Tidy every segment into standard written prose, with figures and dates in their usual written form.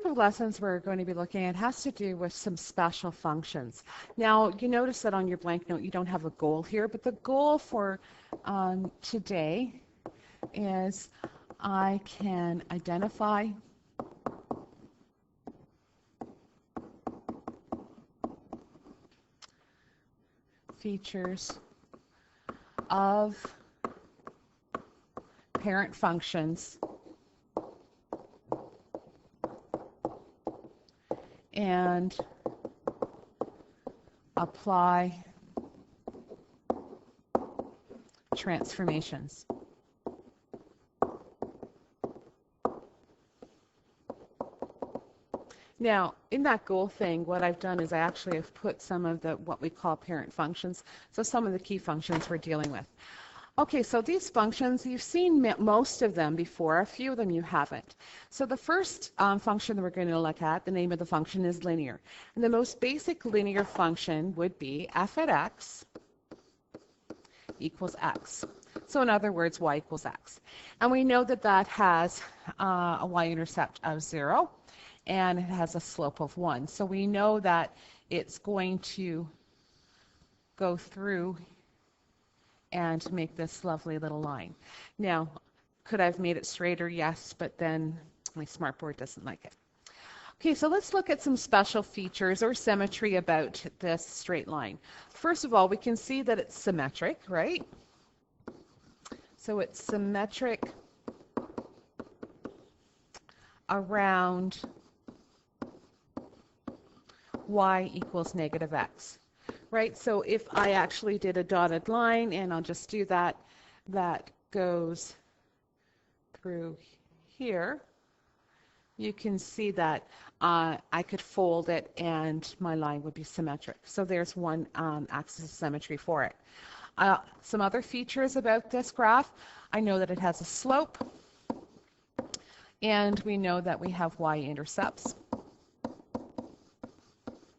of lessons we're going to be looking at has to do with some special functions. Now, you notice that on your blank note you don't have a goal here, but the goal for today is I can identify features of parent functions and apply transformations. Now, in that goal thing, what I've done is I actually have put some of the what we call parent functions, so some of the key functions we're dealing with. Okay, so these functions, you've seen most of them before. A few of them you haven't. So the first function that we're going to look at, the name of the function is linear. And the most basic linear function would be f at x equals x. So in other words, y equals x. And we know that that has a y-intercept of 0. And it has a slope of 1. So we know that it's going to go through and make this lovely little line. Now, could I have made it straighter? Yes, but then my smartboard doesn't like it. Okay, so let's look at some special features or symmetry about this straight line. First of all, we can see that it's symmetric, right? So it's symmetric around y equals negative x, right? So if I actually did a dotted line, and I'll just do that, that goes through here, you can see that I could fold it and my line would be symmetric. So there's one axis of symmetry for it. Some other features about this graph, I know that it has a slope, and we know that we have y-intercepts.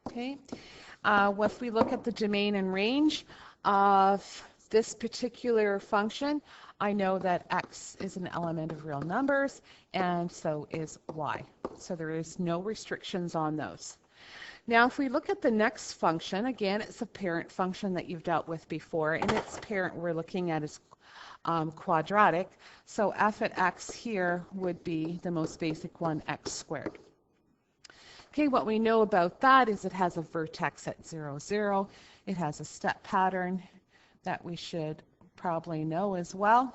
Okay. If we look at the domain and range of this particular function, I know that x is an element of real numbers, and so is y. So there is no restrictions on those. Now, if we look at the next function, again, it's a parent function that you've dealt with before, and its parent we're looking at is quadratic. So f at x here would be the most basic one, x squared. Okay, what we know about that is it has a vertex at 0, 0. It has a step pattern that we should probably know as well.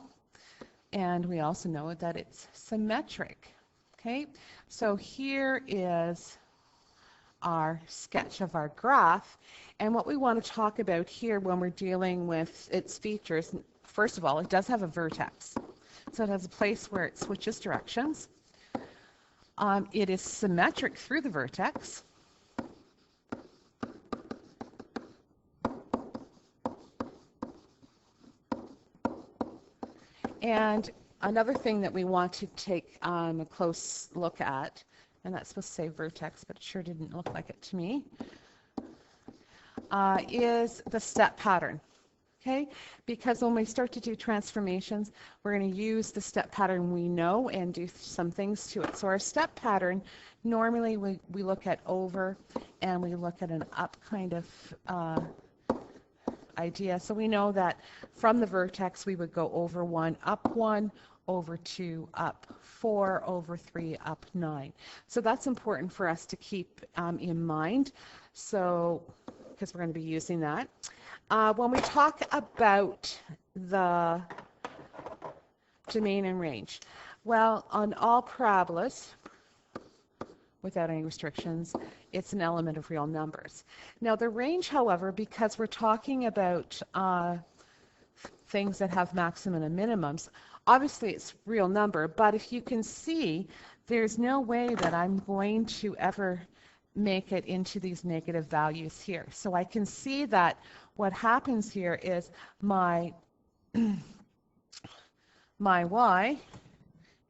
And we also know that it's symmetric. Okay, so here is our sketch of our graph. And what we want to talk about here when we're dealing with its features, first of all, it does have a vertex. So it has a place where it switches directions. It is symmetric through the vertex. And another thing that we want to take a close look at, and that's supposed to say vertex, but it sure didn't look like it to me, is the step pattern. Okay, because when we start to do transformations, we're going to use the step pattern we know and do some things to it. So our step pattern, normally we look at over and we look at an up kind of idea. So we know that from the vertex we would go over 1, up 1, over 2, up 4, over 3, up 9. So that's important for us to keep in mind, so because we're going to be using that. When we talk about the domain and range, well, on all parabolas, without any restrictions, it's an element of real numbers. Now the range, however, because we're talking about things that have maximum and minimums, obviously it's real number, but if you can see, there's no way that I'm going to ever make it into these negative values here. So I can see that what happens here is my y,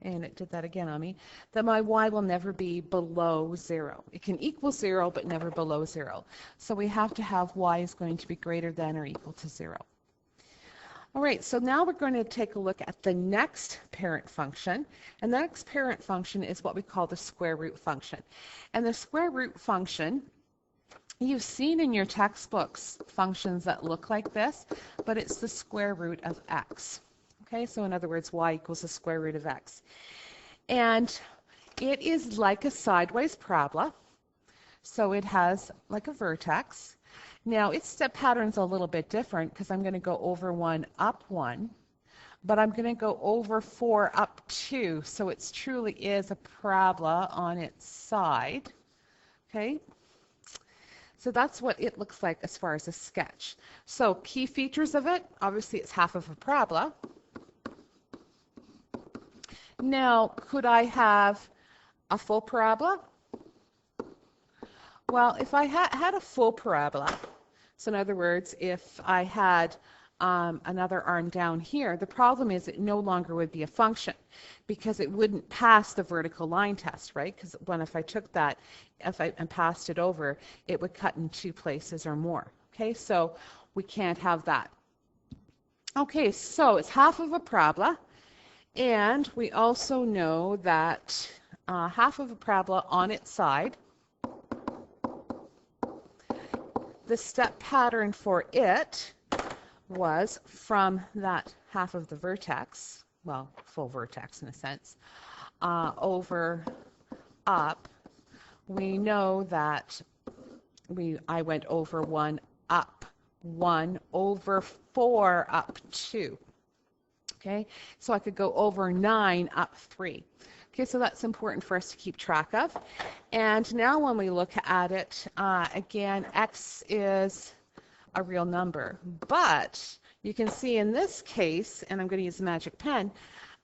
and it did that again on me, that my y will never be below 0. It can equal 0, but never below 0. So we have to have y is going to be greater than or equal to 0. All right, so now we're going to take a look at the next parent function. And the next parent function is what we call the square root function. And the square root function, you've seen in your textbooks functions that look like this, but it's the square root of x. Okay, so in other words, y equals the square root of x. And it is like a sideways parabola, so it has like a vertex. Now, its step pattern's a little bit different because I'm going to go over 1, up 1, but I'm going to go over 4, up 2, so it truly is a parabola on its side. Okay? So that's what it looks like as far as a sketch. So key features of it, obviously it's half of a parabola. Now, could I have a full parabola? Well, if I had a full parabola, so in other words, if I had another arm down here, the problem is it no longer would be a function because it wouldn't pass the vertical line test, right? Because if I took that and passed it over, it would cut in 2 places or more. Okay, so we can't have that. Okay, so it's half of a parabola, and we also know that half of a parabola on its side, the step pattern for it was from that half of the vertex, well, full vertex in a sense, over up. We know that I went over 1, up 1, over 4, up 2. Okay, so I could go over 9, up 3. Okay, so that's important for us to keep track of. And now when we look at it, again, x is a real number. But you can see in this case, and I'm going to use the magic pen,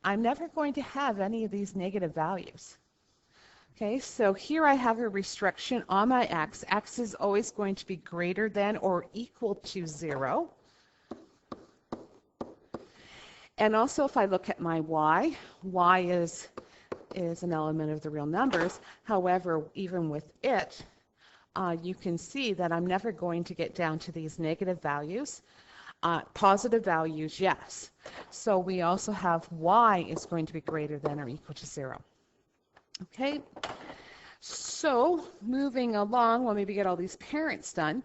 I'm never going to have any of these negative values. Okay, so here I have a restriction on my x. X is always going to be greater than or equal to 0. And also if I look at my y, y is an element of the real numbers. However, even with it, you can see that I'm never going to get down to these negative values. Positive values, yes. So we also have y is going to be greater than or equal to 0. Okay, so moving along, we'll maybe get all these parents done.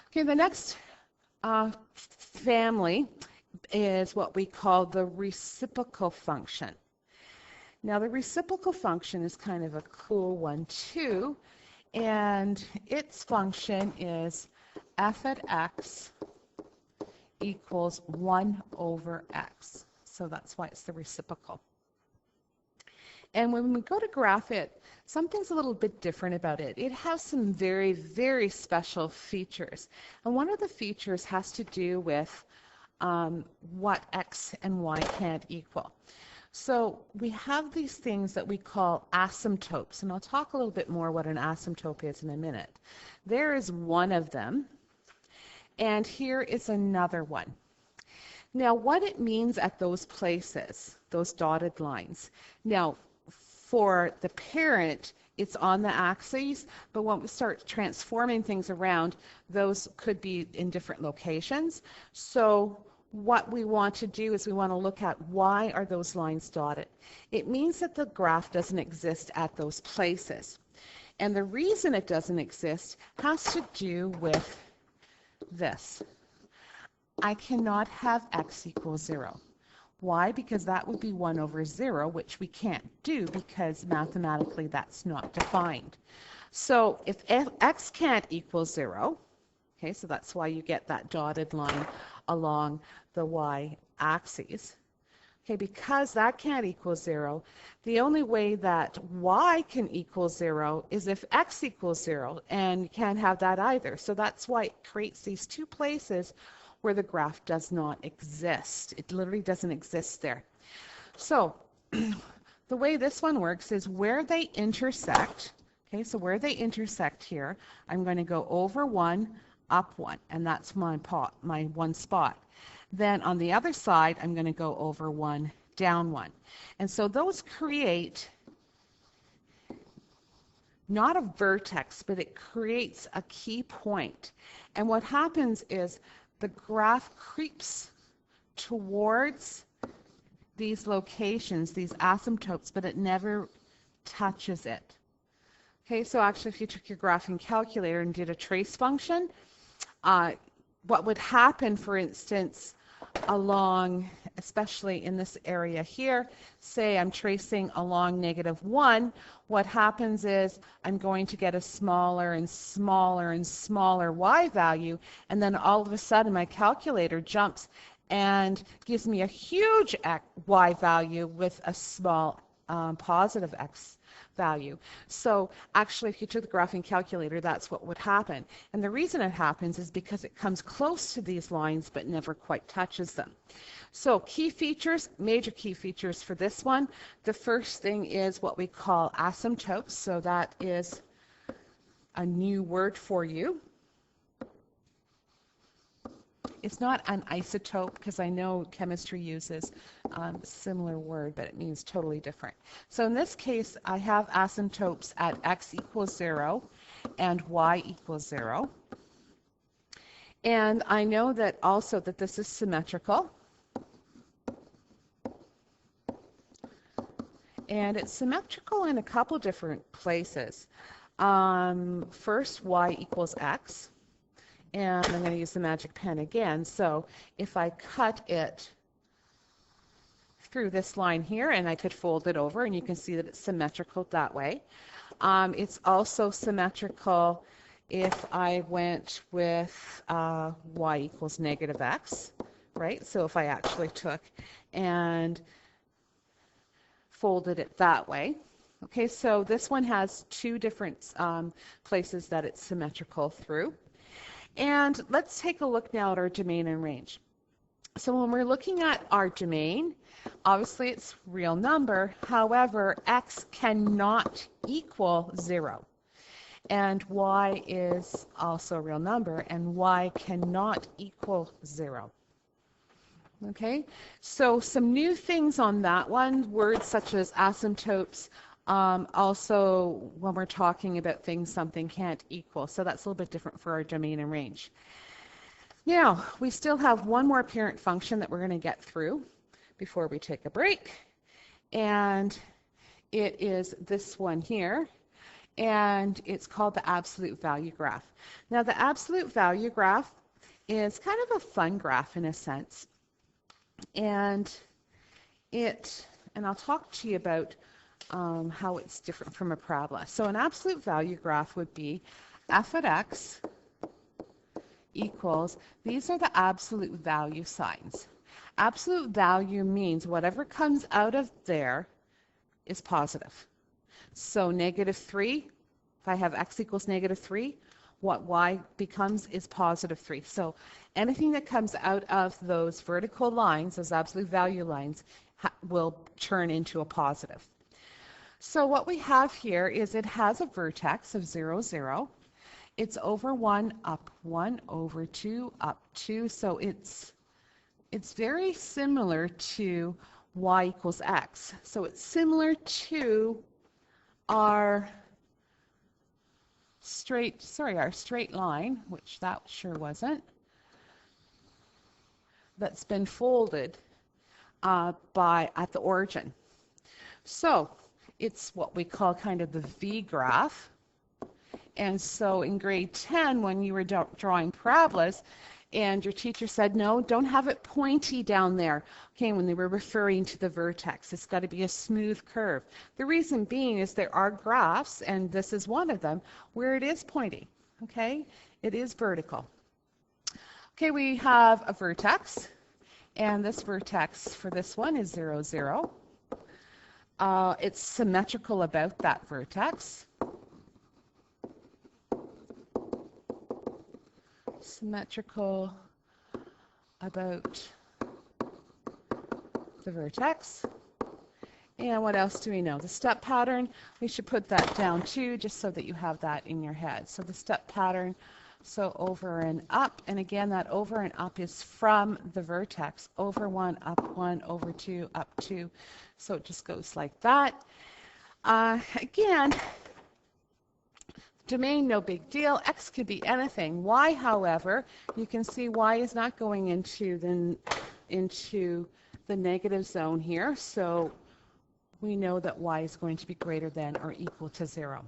Okay, the next family is what we call the reciprocal function. Now the reciprocal function is kind of a cool one too, and its function is f at x equals 1 over x. So that's why it's the reciprocal. And when we go to graph it, something's a little bit different about it. It has some very, very special features. And one of the features has to do with what x and y can't equal. So we have these things that we call asymptotes, and I'll talk a little bit more what an asymptote is in a minute. There is one of them, and here is another one. Now what it means at those places, those dotted lines. Now for the parent, it's on the axes, but when we start transforming things around, those could be in different locations. So what we want to do is we want to look at why are those lines dotted. It means that the graph doesn't exist at those places. And the reason it doesn't exist has to do with this. I cannot have x equals 0. Why? Because that would be 1 over 0, which we can't do because mathematically that's not defined. So if x can't equal 0, okay, so that's why you get that dotted line along the y-axis. Okay, because that can't equal 0, the only way that y can equal 0 is if x equals 0, and you can't have that either. So that's why it creates these two places where the graph does not exist. It literally doesn't exist there. So the way this one works is where they intersect. Okay, so where they intersect here, I'm going to go over 1, up 1, and that's my one spot. Then on the other side, I'm going to go over 1, down 1. And so those create not a vertex, but it creates a key point. And what happens is the graph creeps towards these locations, these asymptotes, but it never touches it. Okay, so actually if you took your graphing calculator and did a trace function, what would happen, for instance, along, especially in this area here, say I'm tracing along -1, what happens is I'm going to get a smaller and smaller and smaller y value, and then all of a sudden my calculator jumps and gives me a huge y value with a small positive x value. So actually if you took the graphing calculator, that's what would happen. And the reason it happens is because it comes close to these lines but never quite touches them. So key features, major key features for this one. The first thing is what we call asymptotes. So that is a new word for you. It's not an isotope, because I know chemistry uses a similar word, but it means totally different. So in this case, I have asymptotes at x equals 0 and y equals 0. And I know that also that this is symmetrical. And it's symmetrical in a couple different places. First, y equals x. And I'm going to use the magic pen again. So if I cut it through this line here, and I could fold it over, and you can see that it's symmetrical that way. It's also symmetrical if I went with y equals -x, right? So if I actually took and folded it that way. Okay, so this one has two different places that it's symmetrical through. And let's take a look now at our domain and range. So when we're looking at our domain, obviously it's real number. However, x cannot equal 0. And y is also a real number, and y cannot equal 0. Okay, so some new things on that one, words such as asymptotes. Also, when we're talking about things something can't equal. So that's a little bit different for our domain and range. Now, we still have one more parent function that we're going to get through before we take a break. And it is this one here. And it's called the absolute value graph. Now, the absolute value graph is kind of a fun graph in a sense. And I'll talk to you about how it's different from a parabola. So an absolute value graph would be f at x equals, these are the absolute value signs. Absolute value means whatever comes out of there is positive. So -3, if I have x equals -3, what y becomes is +3. So anything that comes out of those vertical lines, those absolute value lines, will turn into a positive. So what we have here is it has a vertex of 0, 0. It's over 1, up 1, over 2, up 2. So it's very similar to y equals x. So it's similar to our straight line, which that sure wasn't, that's been folded at the origin. So it's what we call kind of the V graph. And so in grade 10, when you were drawing parabolas, and your teacher said, no, don't have it pointy down there. Okay, when they were referring to the vertex, it's got to be a smooth curve. The reason being is there are graphs, and this is one of them, where it is pointy. Okay, it is vertical. Okay, we have a vertex, and this vertex for this one is 0, 0. It's symmetrical about that vertex. Symmetrical about the vertex. And what else do we know? The step pattern, we should put that down too, just so that you have that in your head. So the step pattern, so over and up, and again that over and up is from the vertex. Over 1, up 1, over 2, up 2. So it just goes like that. Again, domain, no big deal. X could be anything. Y, however, you can see Y is not going into into the negative zone here. So we know that y is going to be greater than or equal to 0.